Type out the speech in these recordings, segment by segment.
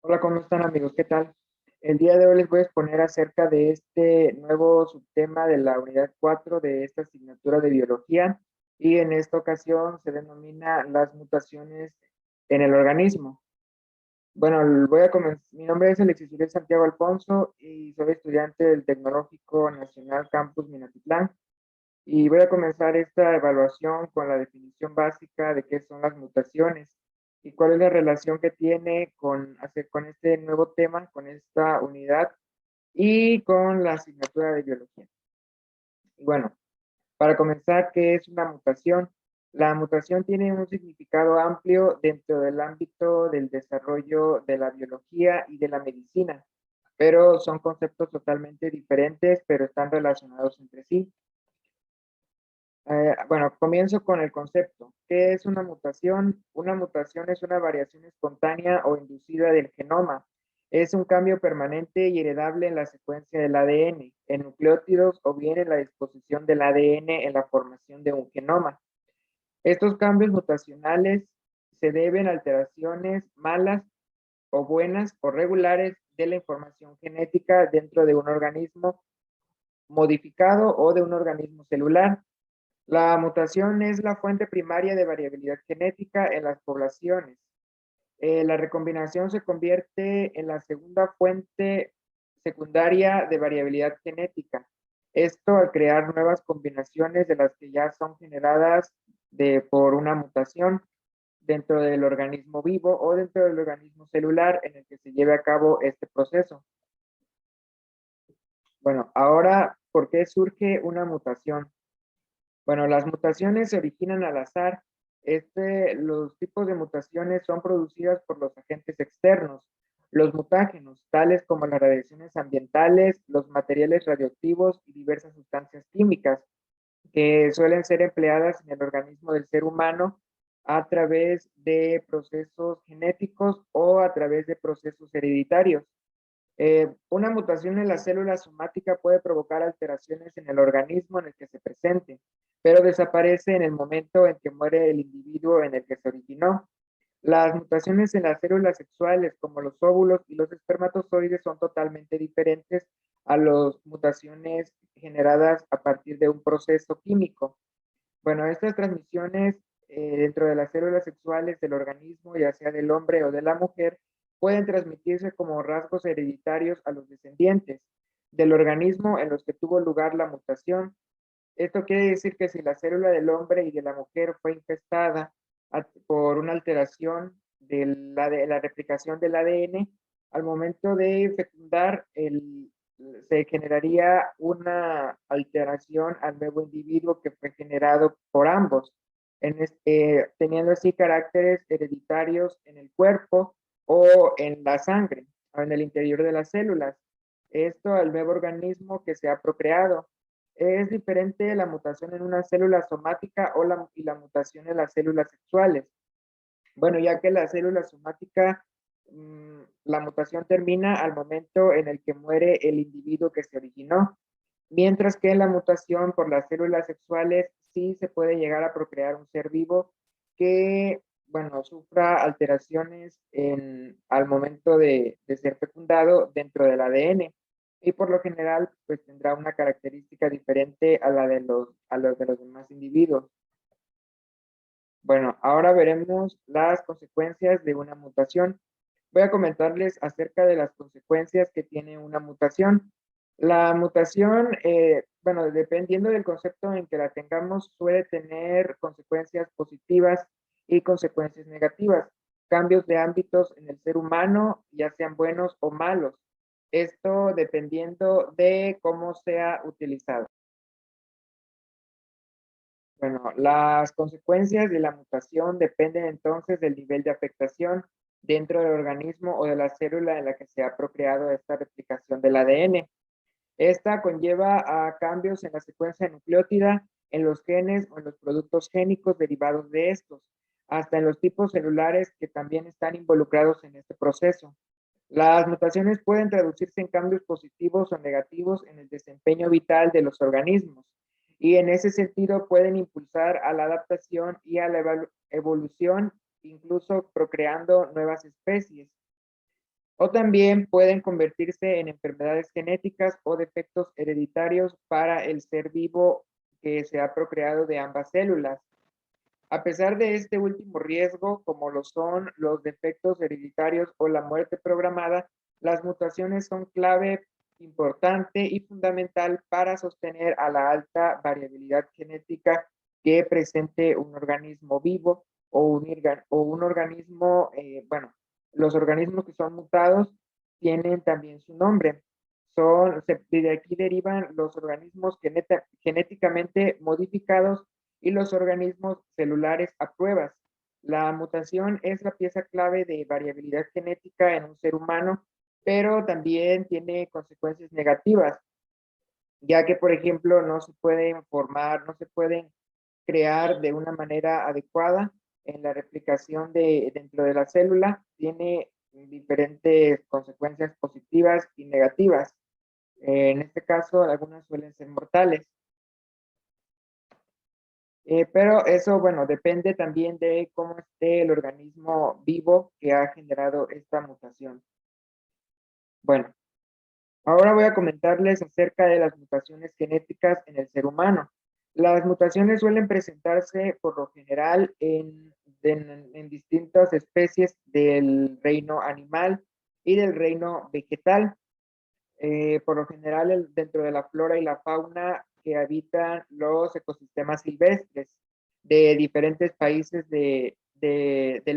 Hola, ¿cómo están amigos? ¿Qué tal? El día de hoy les voy a exponer acerca de este nuevo subtema de la unidad 4 de esta asignatura de biología y en esta ocasión se denomina las mutaciones en el organismo. Bueno, voy a comenzar. Mi nombre es Alexis Uriel Santiago Alfonso y soy estudiante del Tecnológico Nacional Campus Minatitlán y voy a comenzar esta evaluación con la definición básica de qué son las mutaciones y cuál es la relación que tiene con este nuevo tema, con esta unidad y con la asignatura de biología. Y bueno, para comenzar, ¿qué es una mutación? La mutación tiene un significado amplio dentro del ámbito del desarrollo de la biología y de la medicina, pero son conceptos totalmente diferentes, pero están relacionados entre sí. Bueno, comienzo con el concepto. ¿Qué es una mutación? Una mutación es una variación espontánea o inducida del genoma. Es un cambio permanente y heredable en la secuencia del ADN, en nucleótidos o bien en la disposición del ADN en la formación de un genoma. Estos cambios mutacionales se deben a alteraciones malas o buenas o regulares de la información genética dentro de un organismo modificado o de un organismo celular. La mutación es la fuente primaria de variabilidad genética en las poblaciones. La recombinación se convierte en la segunda fuente secundaria de variabilidad genética. Esto al crear nuevas combinaciones de las que ya son generadas por una mutación dentro del organismo vivo o dentro del organismo celular en el que se lleve a cabo este proceso. Bueno, ahora, ¿por qué surge una mutación? Bueno, las mutaciones se originan al azar. Los tipos de mutaciones son producidas por los agentes externos, los mutágenos, tales como las radiaciones ambientales, los materiales radioactivos y diversas sustancias químicas que suelen ser empleadas en el organismo del ser humano a través de procesos genéticos o a través de procesos hereditarios. Una mutación en la célula somática puede provocar alteraciones en el organismo en el que se presente, pero desaparece en el momento en que muere el individuo en el que se originó. Las mutaciones en las células sexuales, como los óvulos y los espermatozoides, son totalmente diferentes a las mutaciones generadas a partir de un proceso químico. Bueno, estas transmisiones dentro de las células sexuales del organismo, ya sea del hombre o de la mujer, pueden transmitirse como rasgos hereditarios a los descendientes del organismo en los que tuvo lugar la mutación. Esto quiere decir que si la célula del hombre y de la mujer fue infestada por una alteración de la replicación del ADN, al momento de fecundar, se generaría una alteración al nuevo individuo que fue generado por ambos, teniendo así caracteres hereditarios en el cuerpo o en la sangre o en el interior de las células. Esto al nuevo organismo que se ha procreado. Es diferente la mutación en una célula somática y la mutación en las células sexuales. Bueno, ya que la célula somática, la mutación termina al momento en el que muere el individuo que se originó, mientras que en la mutación por las células sexuales sí se puede llegar a procrear un ser vivo que, bueno, sufra alteraciones al momento de ser fecundado dentro del ADN y por lo general pues tendrá una característica diferente a la de los demás individuos. Bueno, ahora veremos las consecuencias de una mutación. Voy a comentarles acerca de las consecuencias que tiene una mutación. La mutación, bueno, dependiendo del concepto en que la tengamos, suele tener consecuencias positivas y consecuencias negativas, cambios de ámbitos en el ser humano, ya sean buenos o malos. Esto dependiendo de cómo sea utilizado. Bueno, las consecuencias de la mutación dependen entonces del nivel de afectación dentro del organismo o de la célula en la que se ha procreado esta replicación del ADN. Esta conlleva a cambios en la secuencia nucleótida, en los genes o en los productos génicos derivados de estos, hasta en los tipos celulares que también están involucrados en este proceso. Las mutaciones pueden traducirse en cambios positivos o negativos en el desempeño vital de los organismos y en ese sentido pueden impulsar a la adaptación y a la evolución, incluso procreando nuevas especies. o también pueden convertirse en enfermedades genéticas o defectos hereditarios para el ser vivo que se ha procreado de ambas células. A pesar de este último riesgo, como lo son los defectos hereditarios o la muerte programada, las mutaciones son clave importante y fundamental para sostener a la alta variabilidad genética que presente un organismo vivo o un organismo, bueno, los organismos que son mutados tienen también su nombre. De aquí derivan los organismos genéticamente modificados y los organismos celulares a pruebas. La mutación es la pieza clave de variabilidad genética en un ser humano, pero también tiene consecuencias negativas, ya que, por ejemplo, no se pueden formar, no se pueden crear de una manera adecuada en la replicación dentro de la célula, tiene diferentes consecuencias positivas y negativas. En este caso, algunas suelen ser mortales. Pero eso, bueno, depende también de cómo esté el organismo vivo que ha generado esta mutación. Bueno, ahora voy a comentarles acerca de las mutaciones genéticas en el ser humano. Las mutaciones suelen presentarse por lo general en distintas especies del reino animal y del reino vegetal. Por lo general dentro de la flora y la fauna que habitan los ecosistemas silvestres de diferentes países del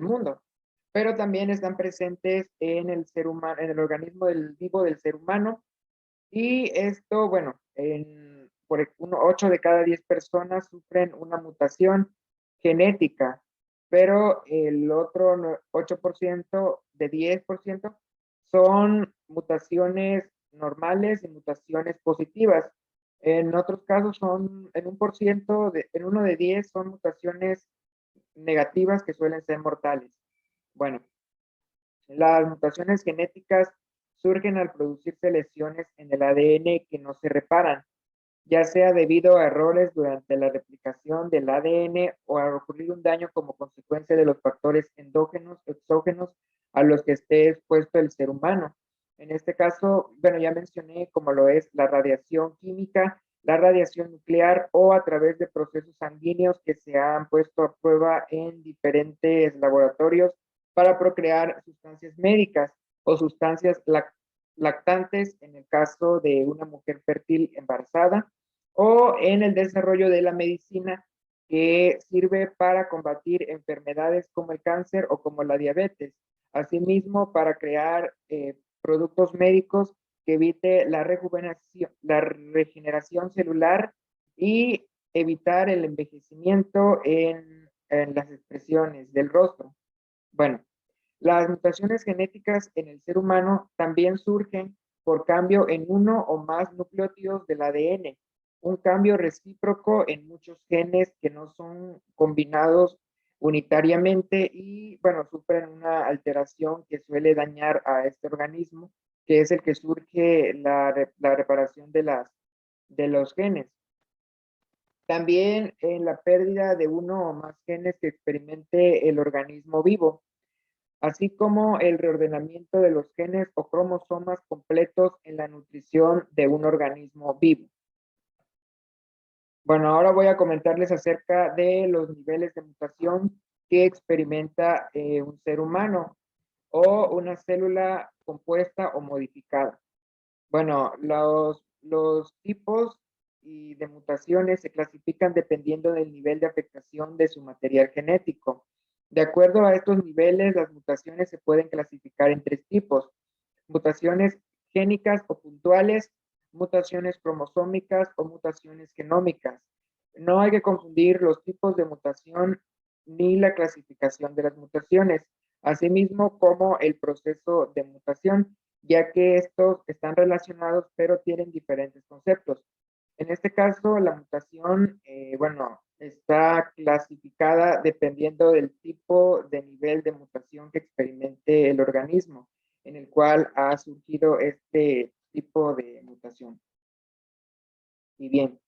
mundo, pero también están presentes en el ser humano, en el organismo vivo del ser humano, y esto, bueno, por 8 de cada 10 personas sufren una mutación genética, pero el otro 8% de 10% son mutaciones normales y mutaciones positivas. En otros casos son, en un por ciento, en uno de 10 son mutaciones negativas que suelen ser mortales. Bueno, las mutaciones genéticas surgen al producirse lesiones en el ADN que no se reparan, ya sea debido a errores durante la replicación del ADN o a ocurrir un daño como consecuencia de los factores endógenos o exógenos a los que esté expuesto el ser humano. En este caso, bueno, ya mencioné como lo es la radiación química, la radiación nuclear o a través de procesos sanguíneos que se han puesto a prueba en diferentes laboratorios para procrear sustancias médicas o sustancias lactantes en el caso de una mujer fértil embarazada, o en el desarrollo de la medicina que sirve para combatir enfermedades como el cáncer o como la diabetes. Asimismo, para crear productos médicos que evite la regeneración celular y evitar el envejecimiento en las expresiones del rostro. Bueno, las mutaciones genéticas en el ser humano también surgen por cambio en uno o más nucleótidos del ADN, un cambio recíproco en muchos genes que no son combinados unitariamente y, bueno, sufren una alteración que suele dañar a este organismo, que es el que surge la reparación de los genes. También en la pérdida de uno o más genes que experimente el organismo vivo, así como el reordenamiento de los genes o cromosomas completos en la nutrición de un organismo vivo. Bueno, ahora voy a comentarles acerca de los niveles de mutación que experimenta un ser humano o una célula compuesta o modificada. Bueno, los tipos de mutaciones se clasifican dependiendo del nivel de afectación de su material genético. De acuerdo a estos niveles, las mutaciones se pueden clasificar en 3 tipos: mutaciones génicas o puntuales, mutaciones cromosómicas o mutaciones genómicas. No hay que confundir los tipos de mutación ni la clasificación de las mutaciones, asimismo como el proceso de mutación, ya que estos están relacionados pero tienen diferentes conceptos. En este caso, la mutación, bueno, está clasificada dependiendo del tipo de nivel de mutación que experimente el organismo en el cual ha surgido este tipo de mutación. Y bien,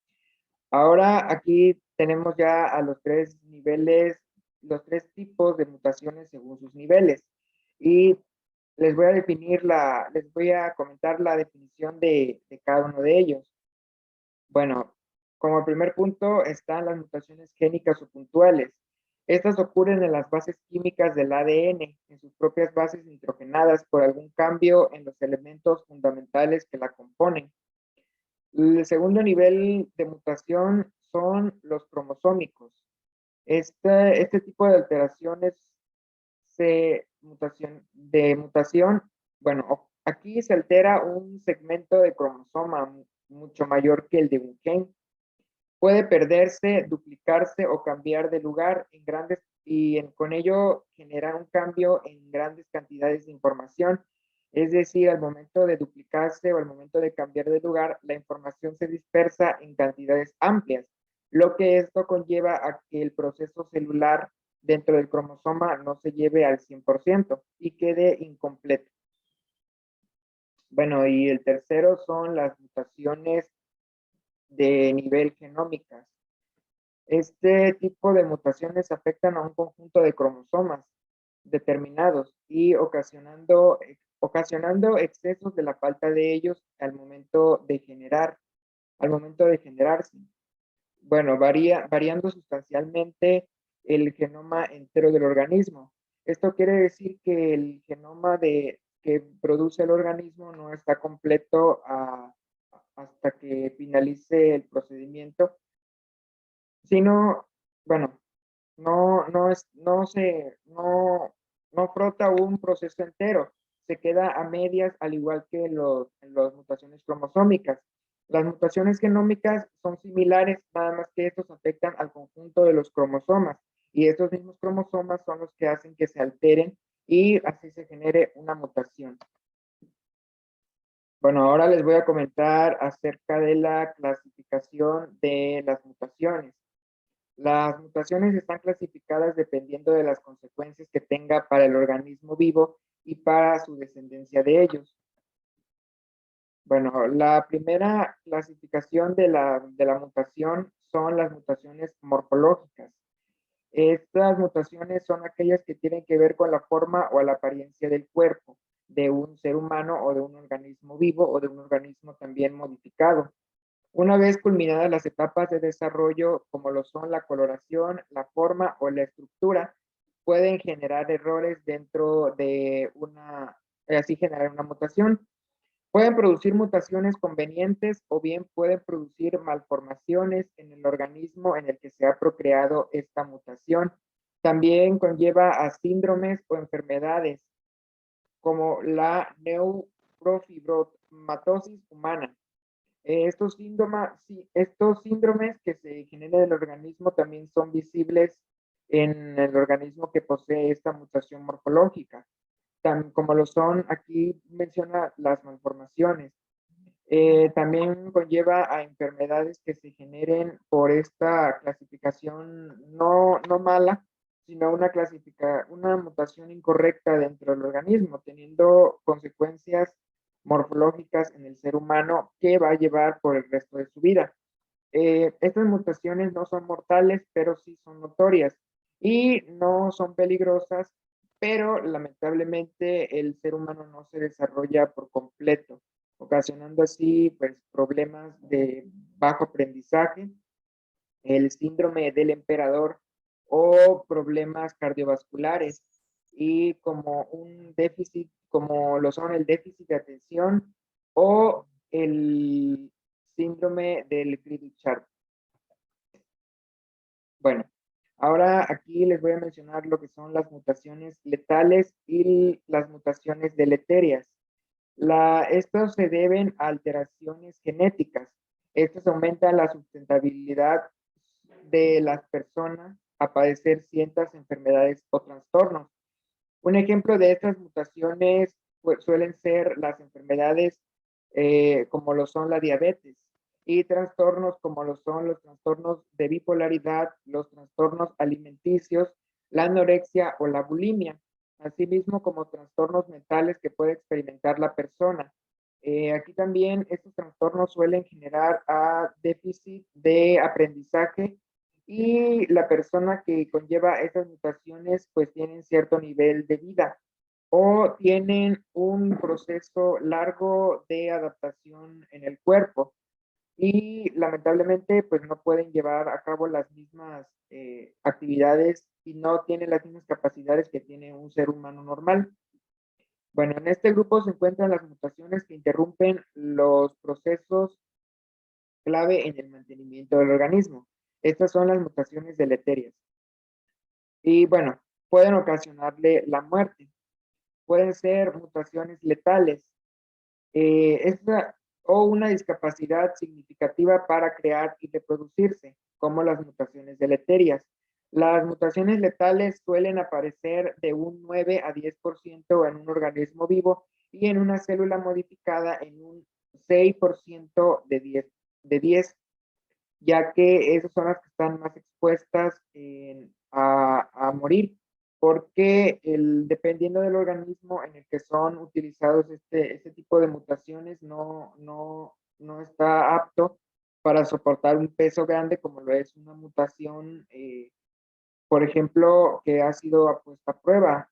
ahora aquí tenemos ya a los 3 niveles, los 3 tipos de mutaciones según sus niveles. Y les voy a comentar la definición de cada uno de ellos. Bueno, como primer punto están las mutaciones génicas o puntuales. Estas ocurren en las bases químicas del ADN, en sus propias bases nitrogenadas por algún cambio en los elementos fundamentales que la componen. El segundo nivel de mutación son los cromosómicos. Este tipo de alteraciones de mutación, bueno, aquí se altera un segmento de cromosoma mucho mayor que el de un gen. Puede perderse, duplicarse o cambiar de lugar en grandes con ello generar un cambio en grandes cantidades de información. Es decir, al momento de duplicarse o al momento de cambiar de lugar, la información se dispersa en cantidades amplias, lo que esto conlleva a que el proceso celular dentro del cromosoma no se lleve al 100% y quede incompleto. Bueno, y el tercero son las mutaciones de nivel genómicas. Este tipo de mutaciones afectan a un conjunto de cromosomas determinados y ocasionando excesos de la falta de ellos al momento de generarse. Bueno, variando sustancialmente el genoma entero del organismo. Esto quiere decir que el genoma que produce el organismo no está completo hasta que finalice el procedimiento, sino, bueno, no frota un proceso entero, se queda a medias, al igual que en las mutaciones cromosómicas. Las mutaciones genómicas son similares, nada más que estos afectan al conjunto de los cromosomas, y estos mismos cromosomas son los que hacen que se alteren y así se genere una mutación. Bueno, ahora les voy a comentar acerca de la clasificación de las mutaciones. Las mutaciones están clasificadas dependiendo de las consecuencias que tenga para el organismo vivo y para su descendencia de ellos. Bueno, la primera clasificación de la mutación son las mutaciones morfológicas. Estas mutaciones son aquellas que tienen que ver con la forma o la apariencia del cuerpo de un ser humano o de un organismo vivo o de un organismo también modificado. Una vez culminadas las etapas de desarrollo, como lo son la coloración, la forma o la estructura, pueden generar errores dentro de así generar una mutación. Pueden producir mutaciones convenientes o bien pueden producir malformaciones en el organismo en el que se ha procreado esta mutación. También conlleva a síndromes o enfermedades como la neurofibromatosis humana. Estos síndromes que se generan en el organismo también son visibles en el organismo que posee esta mutación morfológica, como lo son, aquí menciona las malformaciones. También conlleva a enfermedades que se generen por esta clasificación no mala, sino una mutación incorrecta dentro del organismo, teniendo consecuencias morfológicas en el ser humano que va a llevar por el resto de su vida. Estas mutaciones no son mortales, pero sí son notorias y no son peligrosas, pero lamentablemente el ser humano no se desarrolla por completo, ocasionando así pues problemas de bajo aprendizaje, el síndrome del emperador o problemas cardiovasculares y como un déficit, como lo son el déficit de atención o el síndrome del Cri-du-Chat. Bueno, ahora aquí les voy a mencionar lo que son las mutaciones letales y las mutaciones deleterias. Estos se deben a alteraciones genéticas. Estos aumentan la sustentabilidad de las personas a padecer ciertas enfermedades o trastornos. Un ejemplo de estas mutaciones pues, suelen ser las enfermedades como lo son la diabetes y trastornos como lo son los trastornos de bipolaridad, los trastornos alimenticios, la anorexia o la bulimia, asimismo como trastornos mentales que puede experimentar la persona. Aquí también estos trastornos suelen generar déficit de aprendizaje y la persona que conlleva esas mutaciones pues tienen cierto nivel de vida o tienen un proceso largo de adaptación en el cuerpo y lamentablemente pues no pueden llevar a cabo las mismas actividades y no tienen las mismas capacidades que tiene un ser humano normal. Bueno, en este grupo se encuentran las mutaciones que interrumpen los procesos clave en el mantenimiento del organismo. Estas son las mutaciones deleterias. Y bueno, pueden ocasionarle la muerte. Pueden ser mutaciones letales. O una discapacidad significativa para crear y reproducirse, como las mutaciones deleterias. Las mutaciones letales suelen aparecer de un 9 a 10% en un organismo vivo y en una célula modificada en un 6% de 10, ya que esas son las que están más expuestas a morir, porque dependiendo del organismo en el que son utilizados este tipo de mutaciones, no está apto para soportar un peso grande como lo es una mutación, por ejemplo, que ha sido puesta a prueba,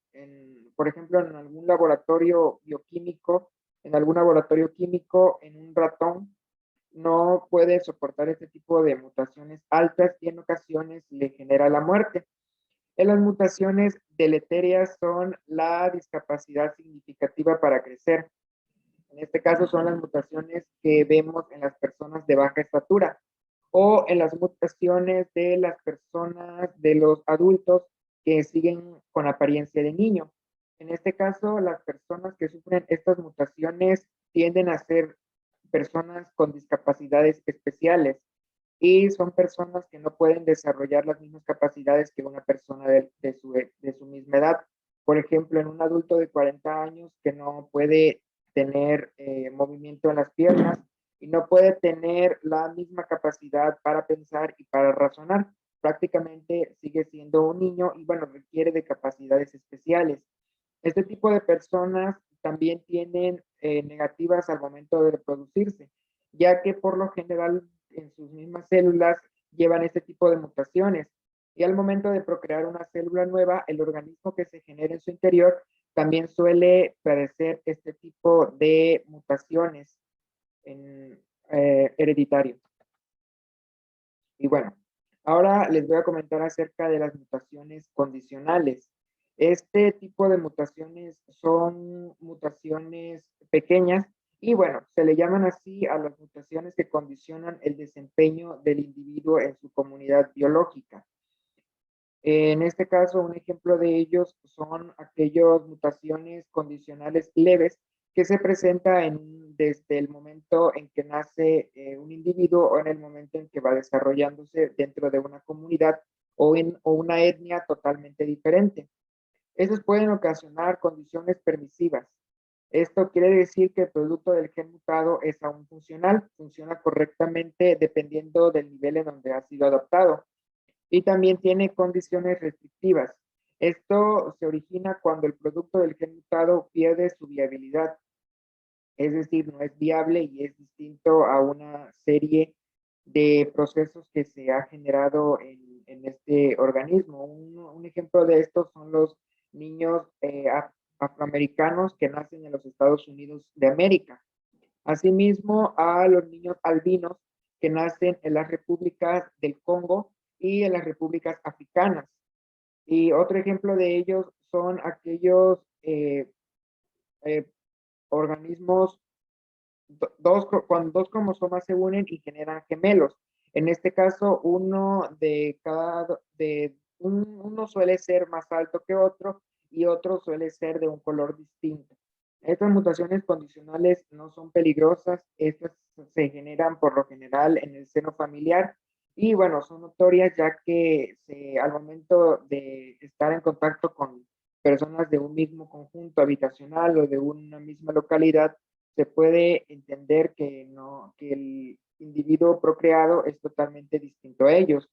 por ejemplo, en algún laboratorio bioquímico, en algún laboratorio químico, en un ratón, no puede soportar este tipo de mutaciones altas y en ocasiones le genera la muerte. En las mutaciones deleterias son la discapacidad significativa para crecer. En este caso son las mutaciones que vemos en las personas de baja estatura o en las mutaciones de las personas, de los adultos que siguen con apariencia de niño. En este caso, las personas que sufren estas mutaciones tienden a ser personas con discapacidades especiales y son personas que no pueden desarrollar las mismas capacidades que una persona de su misma edad. Por ejemplo, en un adulto de 40 años que no puede tener movimiento en las piernas y no puede tener la misma capacidad para pensar y para razonar. Prácticamente sigue siendo un niño y bueno, requiere de capacidades especiales. Este tipo de personas también tienen negativas al momento de reproducirse, ya que por lo general en sus mismas células llevan este tipo de mutaciones. Y al momento de procrear una célula nueva, el organismo que se genera en su interior también suele padecer este tipo de mutaciones en, hereditarias. Y bueno, ahora les voy a comentar acerca de las mutaciones condicionales. Este tipo de mutaciones son mutaciones pequeñas y bueno, se le llaman así a las mutaciones que condicionan el desempeño del individuo en su comunidad biológica. En este caso, un ejemplo de ellos son aquellas mutaciones condicionales leves que se presenta desde el momento en que nace un individuo o en el momento en que va desarrollándose dentro de una comunidad o una etnia totalmente diferente. Estos pueden ocasionar condiciones permisivas. Esto quiere decir que el producto del gen mutado es aún funcional, funciona correctamente dependiendo del nivel en donde ha sido adaptado y también tiene condiciones restrictivas. Esto se origina cuando el producto del gen mutado pierde su viabilidad, es decir, no es viable y es distinto a una serie de procesos que se ha generado en este organismo. Un ejemplo de esto son los niños afroamericanos que nacen en los Estados Unidos de América. Asimismo, a los niños albinos que nacen en las repúblicas del Congo y en las repúblicas africanas. Y otro ejemplo de ellos son aquellos eh, organismos, cuando dos cromosomas se unen y generan gemelos. En este caso, uno suele ser más alto que otro y otro suele ser de un color distinto. Estas mutaciones condicionales no son peligrosas, estas se generan por lo general en el seno familiar y bueno, son notorias ya que al momento de estar en contacto con personas de un mismo conjunto habitacional o de una misma localidad, se puede entender que, no, que el individuo procreado es totalmente distinto a ellos.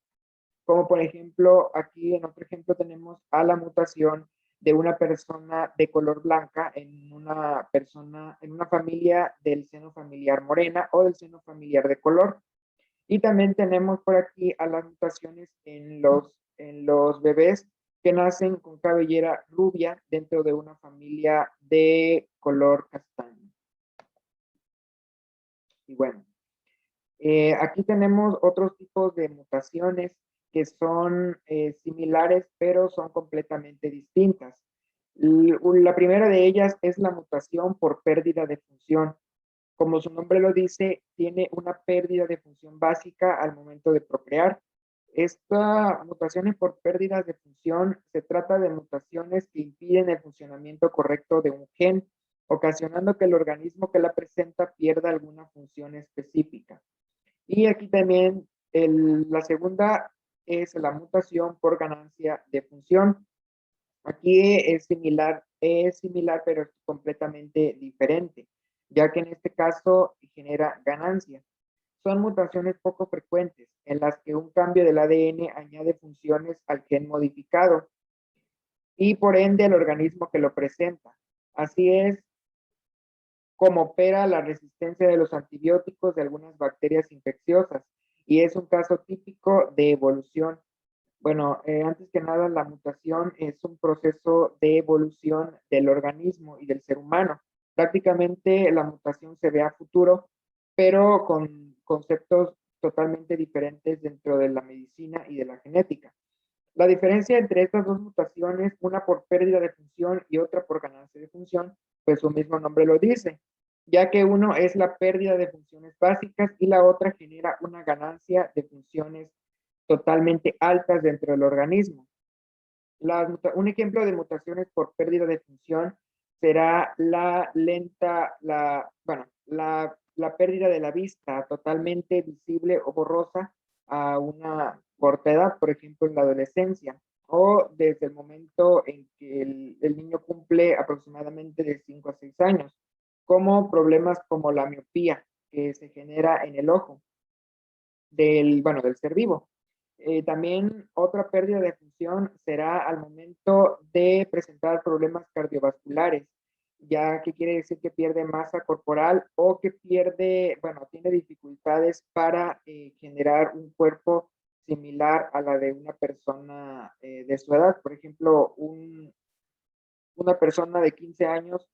Como por ejemplo, aquí en otro ejemplo tenemos a la mutación de una persona de color blanca en una persona, en una familia del seno familiar morena o del seno familiar de color. Y también tenemos por aquí a las mutaciones en los bebés que nacen con cabellera rubia dentro de una familia de color castaño. Y bueno, aquí tenemos otros tipos de mutaciones que son similares, pero son completamente distintas. La primera de ellas es la mutación por pérdida de función. Como su nombre lo dice, tiene una pérdida de función básica al momento de procrear. Esta mutaciones por pérdidas de función se trata de mutaciones que impiden el funcionamiento correcto de un gen, ocasionando que el organismo que la presenta pierda alguna función específica. Y aquí también la segunda es la mutación por ganancia de función. Aquí es similar, pero es completamente diferente, ya que en este caso genera ganancia. Son mutaciones poco frecuentes en las que un cambio del ADN añade funciones al gen modificado y por ende al organismo que lo presenta. Así es como opera la resistencia de los antibióticos de algunas bacterias infecciosas y es un caso típico de evolución. Bueno, antes que nada, la mutación es un proceso de evolución del organismo y del ser humano. Prácticamente la mutación se ve a futuro, pero con conceptos totalmente diferentes dentro de la medicina y de la genética. La diferencia entre estas dos mutaciones, una por pérdida de función y otra por ganancia de función, pues su mismo nombre lo dice, ya que uno es la pérdida de funciones básicas y la otra genera una ganancia de funciones totalmente altas dentro del organismo. Un ejemplo de mutaciones por pérdida de función será la pérdida de la vista totalmente visible o borrosa a una corta edad, por ejemplo, en la adolescencia, o desde el momento en que el niño cumple aproximadamente de 5 a 6 años, como problemas como la miopía que se genera en el ojo del ser vivo. También otra pérdida de función será al momento de presentar problemas cardiovasculares, ya que quiere decir que pierde masa corporal o que tiene dificultades para generar un cuerpo similar a la de una persona de su edad. Por ejemplo, una persona de 15 años,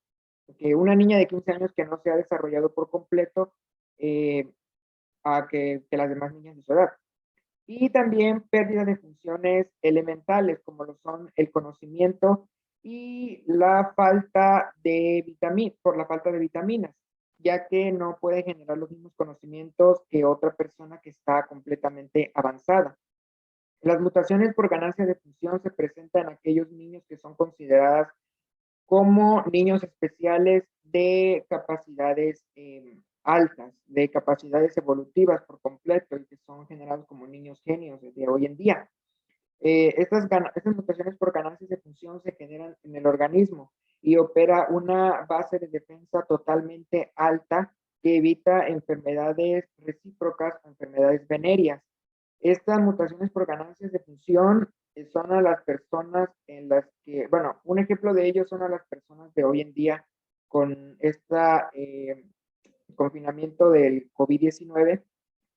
una niña de 15 años que no se ha desarrollado por completo eh, que las demás niñas de su edad. Y también pérdida de funciones elementales, como lo son el conocimiento y la falta de por la falta de vitaminas, ya que no puede generar los mismos conocimientos que otra persona que está completamente avanzada. Las mutaciones por ganancia de función se presentan en aquellos niños que son consideradas como niños especiales de capacidades altas, de capacidades evolutivas por completo y que son generados como niños genios desde hoy en día. Estas mutaciones por ganancias de función se generan en el organismo y opera una base de defensa totalmente alta que evita enfermedades recíprocas o enfermedades venéreas. Estas mutaciones por ganancias de función son a las personas en las que, bueno, un ejemplo de ello son a las personas de hoy en día con este confinamiento del COVID-19.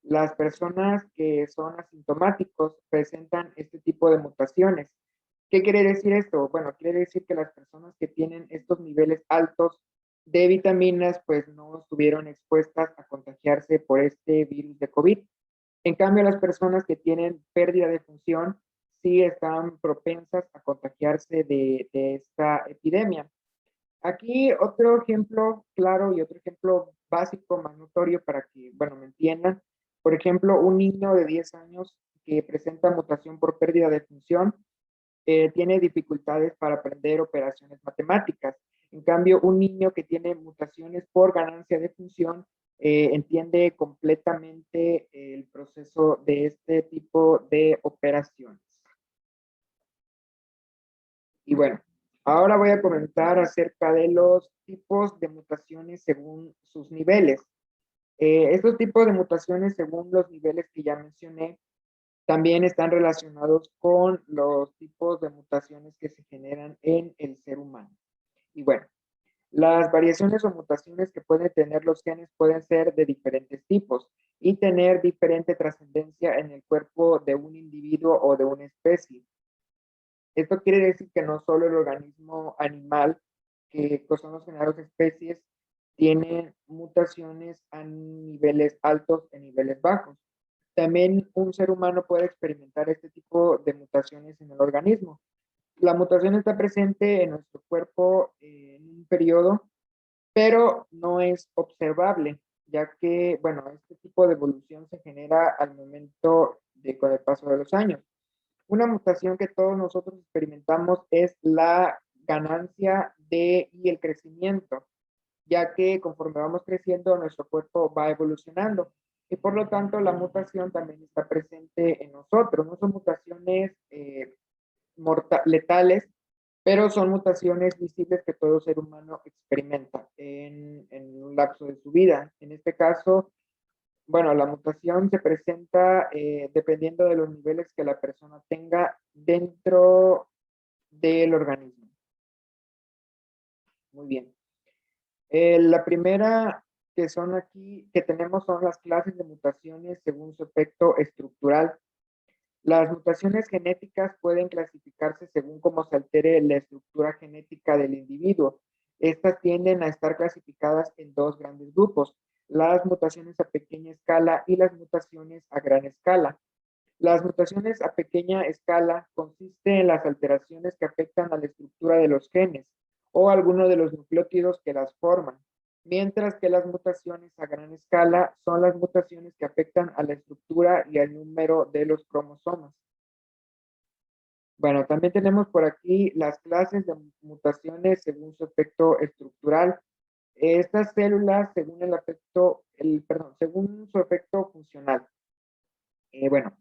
Las personas que son asintomáticos presentan este tipo de mutaciones. ¿Qué quiere decir esto? Bueno, quiere decir que las personas que tienen estos niveles altos de vitaminas, pues no estuvieron expuestas a contagiarse por este virus de COVID. En cambio, las personas que tienen pérdida de función sí están propensas a contagiarse de esta epidemia. Aquí otro ejemplo claro y otro ejemplo básico, más notorio para que, bueno, me entiendan. Por ejemplo, un niño de 10 años que presenta mutación por pérdida de función tiene dificultades para aprender operaciones matemáticas. En cambio, un niño que tiene mutaciones por ganancia de función entiende completamente el proceso de este tipo de operaciones. Y bueno, ahora voy a comentar acerca de los tipos de mutaciones según sus niveles. Estos tipos de mutaciones según los niveles que ya mencioné también están relacionados con los tipos de mutaciones que se generan en el ser humano. Y bueno, las variaciones o mutaciones que pueden tener los genes pueden ser de diferentes tipos y tener diferente trascendencia en el cuerpo de un individuo o de una especie. Esto quiere decir que no solo el organismo animal, que son los generados de especies, tienen mutaciones a niveles altos y niveles bajos. También un ser humano puede experimentar este tipo de mutaciones en el organismo. La mutación está presente en nuestro cuerpo en un periodo, pero no es observable, ya que, bueno, este tipo de evolución se genera al momento de con el paso de los años. Una mutación que todos nosotros experimentamos es la ganancia y el crecimiento, ya que conforme vamos creciendo, nuestro cuerpo va evolucionando. Y por lo tanto, la mutación también está presente en nosotros. No son mutaciones letales, pero son mutaciones visibles que todo ser humano experimenta en un lapso de su vida. En este caso, bueno, la mutación se presenta dependiendo de los niveles que la persona tenga dentro del organismo. Muy bien. La primera que son aquí, que tenemos son las clases de mutaciones según su efecto estructural. Las mutaciones genéticas pueden clasificarse según cómo se altere la estructura genética del individuo. Estas tienden a estar clasificadas en dos grandes grupos, las mutaciones a pequeña escala y las mutaciones a gran escala. Las mutaciones a pequeña escala consisten en las alteraciones que afectan a la estructura de los genes o alguno de los nucleótidos que las forman, mientras que las mutaciones a gran escala son las mutaciones que afectan a la estructura y al número de los cromosomas. Bueno, también tenemos por aquí las clases de mutaciones según su efecto estructural. Estas células según el efecto, perdón, según su efecto funcional. Bueno,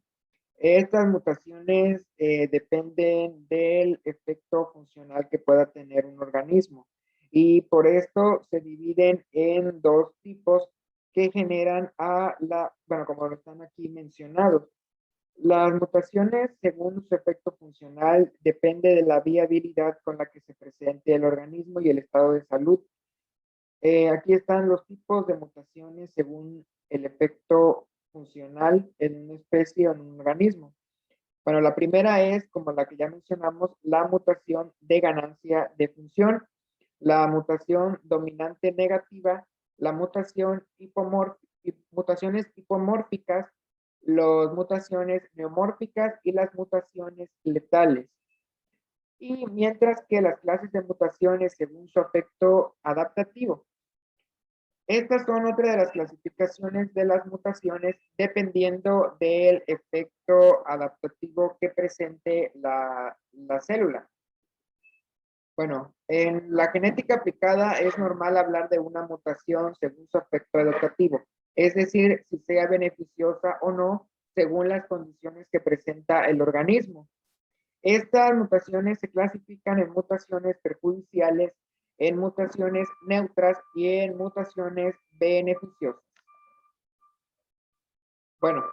estas mutaciones dependen del efecto funcional que pueda tener un organismo y por esto se dividen en dos tipos que generan bueno, como lo están aquí mencionados. Las mutaciones, según su efecto funcional, depende de la viabilidad con la que se presente el organismo y el estado de salud. Aquí están los tipos de mutaciones según el efecto funcional en una especie o en un organismo. Bueno, la primera es, como la que ya mencionamos, la mutación de ganancia de función, la mutación dominante negativa, la mutación mutaciones hipomórficas, las mutaciones neomórficas y las mutaciones letales. Y mientras que las clases de mutaciones según su efecto adaptativo. Estas son otra de las clasificaciones de las mutaciones dependiendo del efecto adaptativo que presente la célula. Bueno, en la genética aplicada es normal hablar de una mutación según su efecto adaptativo, es decir, si sea beneficiosa o no según las condiciones que presenta el organismo. Estas mutaciones se clasifican en mutaciones perjudiciales, en mutaciones neutras y en mutaciones beneficiosas. Bueno,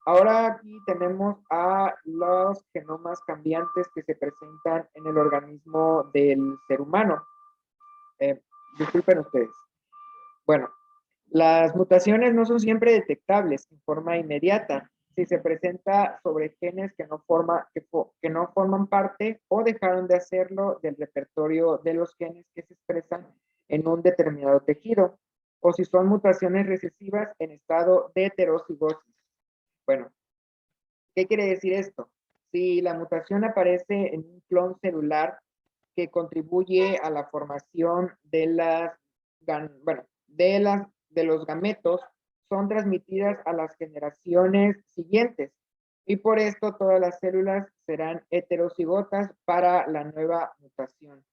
ahora aquí tenemos a los genomas cambiantes que se presentan en el organismo del ser humano. Disculpen ustedes. Bueno, las mutaciones no son siempre detectables en forma inmediata si se presenta sobre genes que no forman parte o dejaron de hacerlo del repertorio de los genes que se expresan en un determinado tejido, o si son mutaciones recesivas en estado de heterocigosis. Bueno, ¿qué quiere decir esto? Si la mutación aparece en un clon celular que contribuye a la formación de de los gametos, son transmitidas a las generaciones siguientes. Y por esto todas las células serán heterocigotas para la nueva mutación.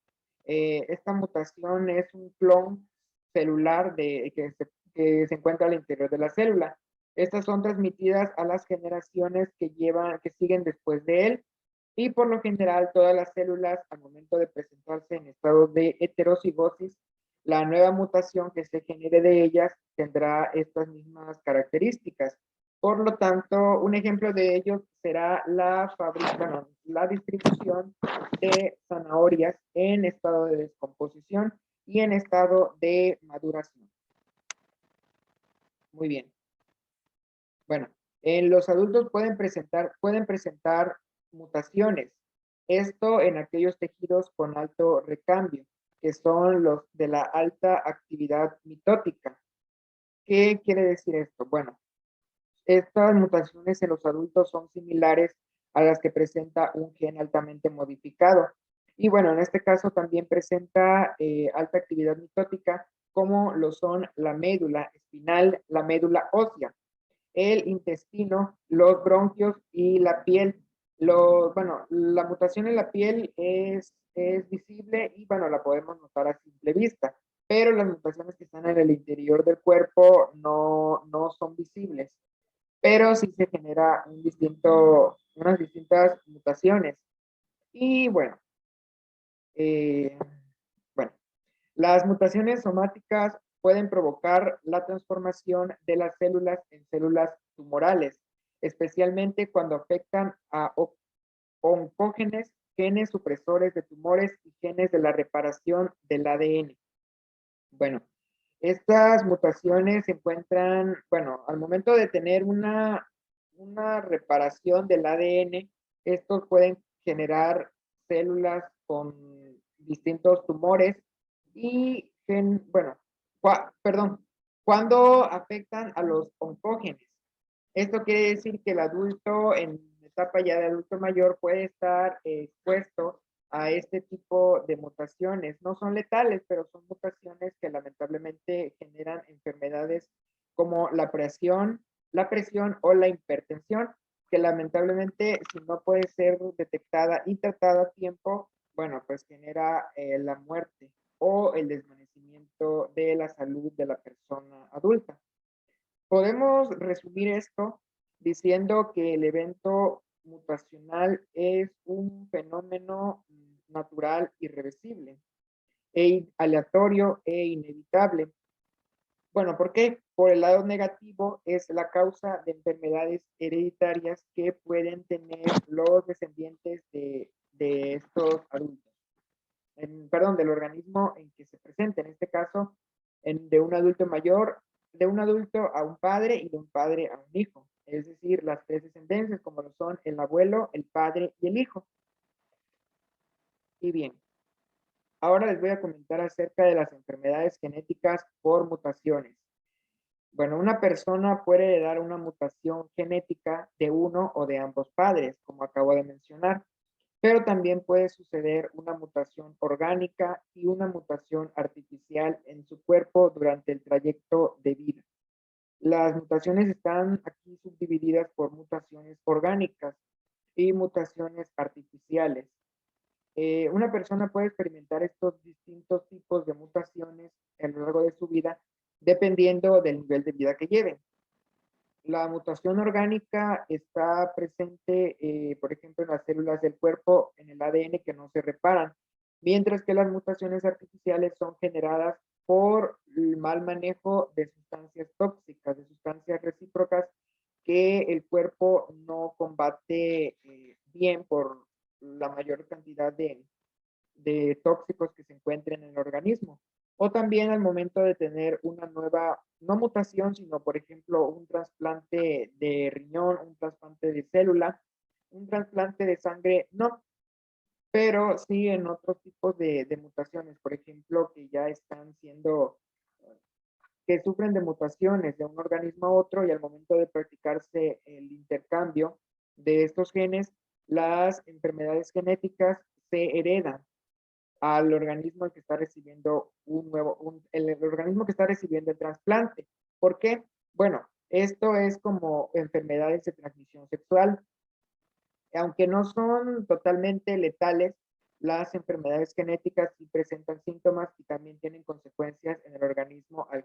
Esta mutación es un clon celular que se encuentra al interior de la célula. Estas son transmitidas a las generaciones que siguen después de él y por lo general todas las células al momento de presentarse en estado de heterocigosis, la nueva mutación que se genere de ellas tendrá estas mismas características. Por lo tanto, un ejemplo de ello será la distribución de zanahorias en estado de descomposición y en estado de maduración. Muy bien. Bueno, en los adultos pueden presentar mutaciones. Esto en aquellos tejidos con alto recambio, que son los de la alta actividad mitótica. ¿Qué quiere decir esto? Bueno, estas mutaciones en los adultos son similares a las que presenta un gen altamente modificado. Y bueno, en este caso también presenta alta actividad mitótica, como lo son la médula espinal, la médula ósea, el intestino, los bronquios y la piel. Bueno, la mutación en la piel es visible y bueno, la podemos notar a simple vista, pero las mutaciones que están en el interior del cuerpo no son visibles, pero sí se genera unas distintas mutaciones. Y eh, bueno, las mutaciones somáticas pueden provocar la transformación de las células en células tumorales, especialmente cuando afectan a oncógenes, genes supresores de tumores y genes de la reparación del ADN. Bueno, estas mutaciones se encuentran, bueno, al momento de tener una reparación del ADN, estos pueden generar células con distintos tumores y, bueno, perdón, cuando afectan a los oncógenes. Esto quiere decir que el adulto en etapa ya de adulto mayor puede estar expuesto a este tipo de mutaciones. No son letales, pero son mutaciones que lamentablemente generan enfermedades como la presión o la hipertensión, que lamentablemente si no puede ser detectada y tratada a tiempo, bueno, pues genera la muerte o el desvanecimiento de la salud de la persona adulta. Podemos resumir esto diciendo que el evento mutacional es un fenómeno natural irreversible, aleatorio e inevitable. Bueno, ¿por qué? Por el lado negativo es la causa de enfermedades hereditarias que pueden tener los descendientes de estos adultos. Perdón, del organismo en que se presenta, en este caso, de un adulto mayor, de un adulto a un padre y de un padre a un hijo. Es decir, las tres descendencias, como lo son el abuelo, el padre y el hijo. Y bien, ahora les voy a comentar acerca de las enfermedades genéticas por mutaciones. Bueno, una persona puede heredar una mutación genética de uno o de ambos padres, como acabo de mencionar, pero también puede suceder una mutación orgánica y una mutación artificial en su cuerpo durante el trayecto de vida. Las mutaciones están aquí subdivididas por mutaciones orgánicas y mutaciones artificiales. Una persona puede experimentar estos distintos tipos de mutaciones a lo largo de su vida dependiendo del nivel de vida que lleven. La mutación orgánica está presente, por ejemplo, en las células del cuerpo, en el ADN que no se reparan, mientras que las mutaciones artificiales son generadas por el mal manejo de sustancias tóxicas, de sustancias recíprocas que el cuerpo no combate bien por la mayor cantidad de tóxicos que se encuentren en el organismo. O también al momento de tener una nueva, no mutación, sino por ejemplo un trasplante de riñón, un trasplante de célula, un trasplante de sangre, no, pero sí en otros tipos de mutaciones, por ejemplo, que ya están siendo, que sufren de mutaciones de un organismo a otro y al momento de practicarse el intercambio de estos genes, las enfermedades genéticas se heredan al organismo que está recibiendo el organismo que está recibiendo el trasplante. ¿Por qué? Bueno, esto es como enfermedades de transmisión sexual. Aunque no son totalmente letales, las enfermedades genéticas sí presentan síntomas y también tienen consecuencias en el organismo al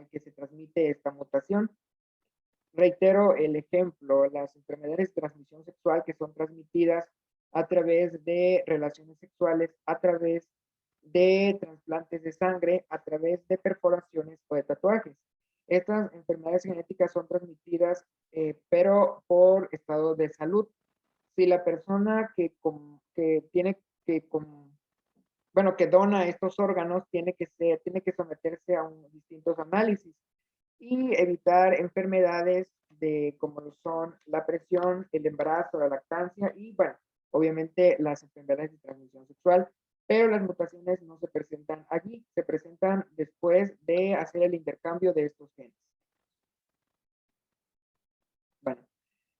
que se transmite esta mutación. Reitero el ejemplo, las enfermedades de transmisión sexual que son transmitidas a través de relaciones sexuales, a través de trasplantes de sangre, a través de perforaciones o de tatuajes. Estas enfermedades genéticas son transmitidas, pero por estado de salud. Si la persona que tiene que, bueno, que dona estos órganos tiene que someterse a distintos análisis y evitar enfermedades como son la presión, el embarazo, la lactancia y bueno, obviamente las enfermedades de transmisión sexual, pero las mutaciones no se presentan allí, se presentan después de hacer el intercambio de estos genes. Bueno,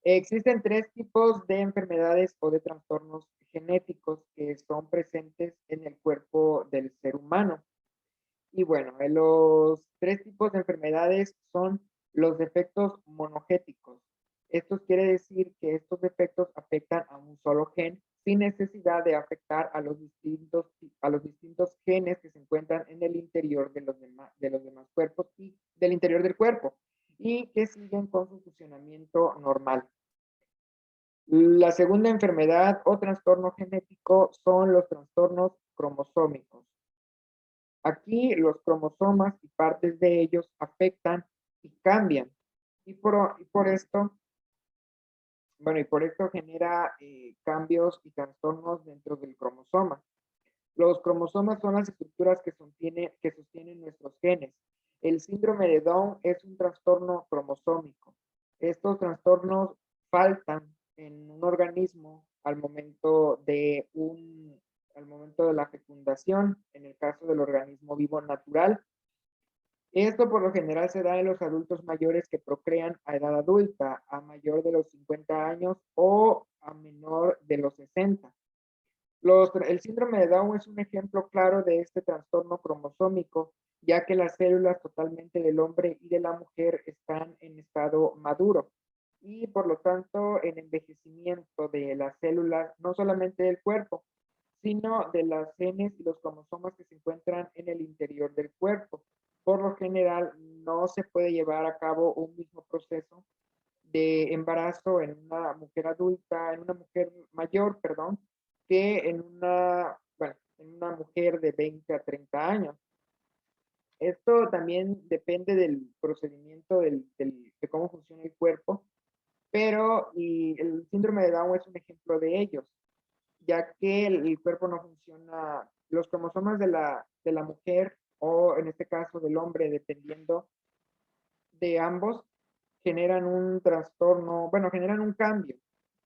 existen tres tipos de enfermedades o de trastornos genéticos que son presentes en el cuerpo del ser humano. Y bueno, los tres tipos de enfermedades son los defectos monogéticos. Esto quiere decir que estos defectos afectan a un solo gen sin necesidad de afectar a los distintos genes que se encuentran en el interior de los demás cuerpos y del interior del cuerpo y que siguen con su funcionamiento normal. La segunda enfermedad o trastorno genético son los trastornos cromosómicos. Aquí los cromosomas y partes de ellos afectan y cambian. Y por esto, bueno, y por esto genera cambios y trastornos dentro del cromosoma. Los cromosomas son las estructuras que sostienen nuestros genes. El síndrome de Down es un trastorno cromosómico. Estos trastornos faltan en un organismo al momento de la fecundación, en el caso del organismo vivo natural. Esto por lo general se da en los adultos mayores que procrean a edad adulta, a mayor de los 50 años o a menor de los 60. El síndrome de Down es un ejemplo claro de este trastorno cromosómico, ya que las células totalmente del hombre y de la mujer están en estado maduro y por lo tanto en envejecimiento de las células, no solamente del cuerpo, sino de las genes y los cromosomas que se encuentran en el interior del cuerpo. Por lo general, no se puede llevar a cabo un mismo proceso de embarazo en una mujer adulta, en una mujer mayor, perdón, que bueno, en una mujer de 20 a 30 años. Esto también depende del procedimiento de cómo funciona el cuerpo, pero y el síndrome de Down es un ejemplo de ellos, ya que el cuerpo no funciona, los cromosomas de la mujer o en este caso del hombre, dependiendo de ambos, generan un trastorno, bueno, generan un cambio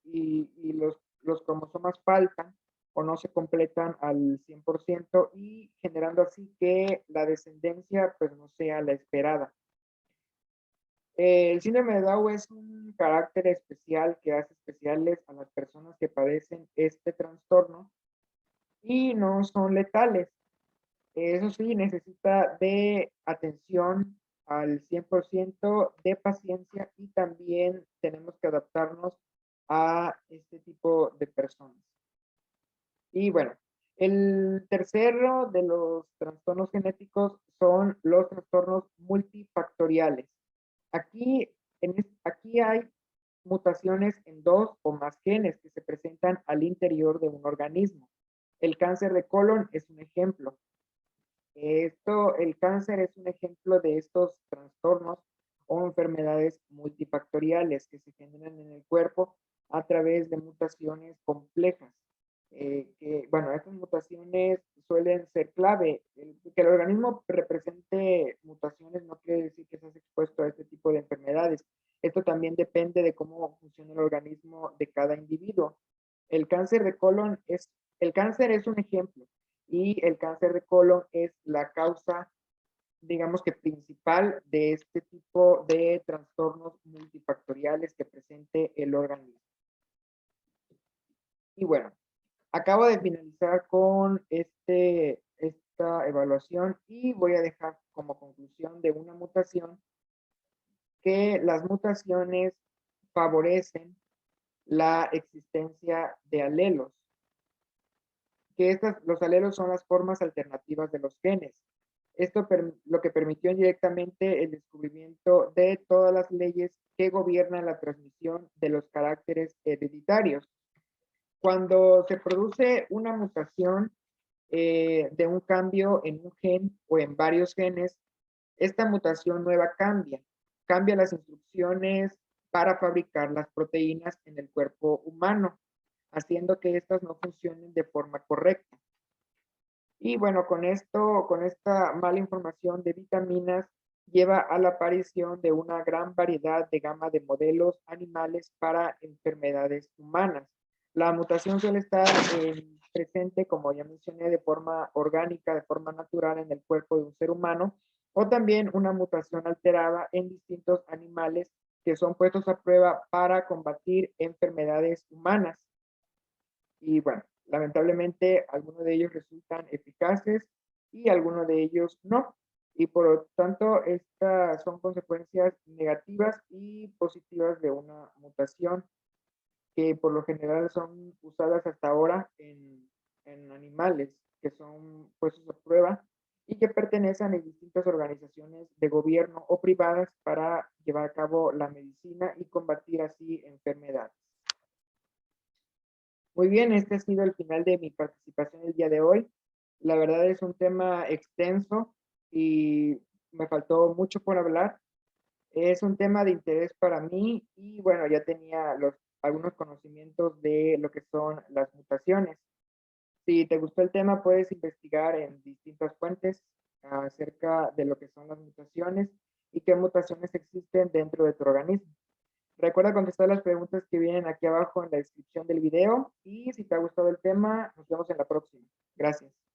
y los cromosomas faltan o no se completan al 100% y generando así que la descendencia pues no sea la esperada. El síndrome de Down es un carácter especial que hace especiales a las personas que padecen este trastorno y no son letales. Eso sí, necesita de atención al 100% de paciencia y también tenemos que adaptarnos a este tipo de personas. Y bueno, el tercero de los trastornos genéticos son los trastornos multifactoriales. Aquí hay mutaciones en dos o más genes que se presentan al interior de un organismo. El cáncer de colon es un ejemplo. El cáncer es un ejemplo de estos trastornos o enfermedades multifactoriales que se generan en el cuerpo a través de mutaciones complejas. Bueno, estas mutaciones suelen ser clave. Que el organismo represente mutaciones no quiere decir que seas expuesto a este tipo de enfermedades. Esto también depende de cómo funciona el organismo de cada individuo. El cáncer de colon el cáncer es un ejemplo y el cáncer de colon es la causa, digamos que principal de este tipo de trastornos multifactoriales que presente el organismo. Y bueno, acabo de finalizar con esta evaluación y voy a dejar como conclusión de una mutación que las mutaciones favorecen la existencia de alelos, que los alelos son las formas alternativas de los genes. Esto lo que permitió indirectamente el descubrimiento de todas las leyes que gobiernan la transmisión de los caracteres hereditarios. Cuando se produce una mutación de un cambio en un gen o en varios genes, esta mutación nueva cambia las instrucciones para fabricar las proteínas en el cuerpo humano, haciendo que éstas no funcionen de forma correcta. Y bueno, con esta mala información de vitaminas, lleva a la aparición de una gran variedad de gama de modelos animales para enfermedades humanas. La mutación suele estar presente, como ya mencioné, de forma orgánica, de forma natural en el cuerpo de un ser humano, o también una mutación alterada en distintos animales que son puestos a prueba para combatir enfermedades humanas. Y bueno, lamentablemente algunos de ellos resultan eficaces y algunos de ellos no. Y por lo tanto, estas son consecuencias negativas y positivas de una mutación que por lo general son usadas hasta ahora en animales que son puestos a prueba y que pertenecen a distintas organizaciones de gobierno o privadas para llevar a cabo la medicina y combatir así enfermedades. Muy bien, este ha sido el final de mi participación el día de hoy. La verdad es un tema extenso y me faltó mucho por hablar. Es un tema de interés para mí y bueno, ya tenía algunos conocimientos de lo que son las mutaciones. Si te gustó el tema, puedes investigar en distintas fuentes acerca de lo que son las mutaciones y qué mutaciones existen dentro de tu organismo. Recuerda contestar las preguntas que vienen aquí abajo en la descripción del video y si te ha gustado el tema, nos vemos en la próxima. Gracias.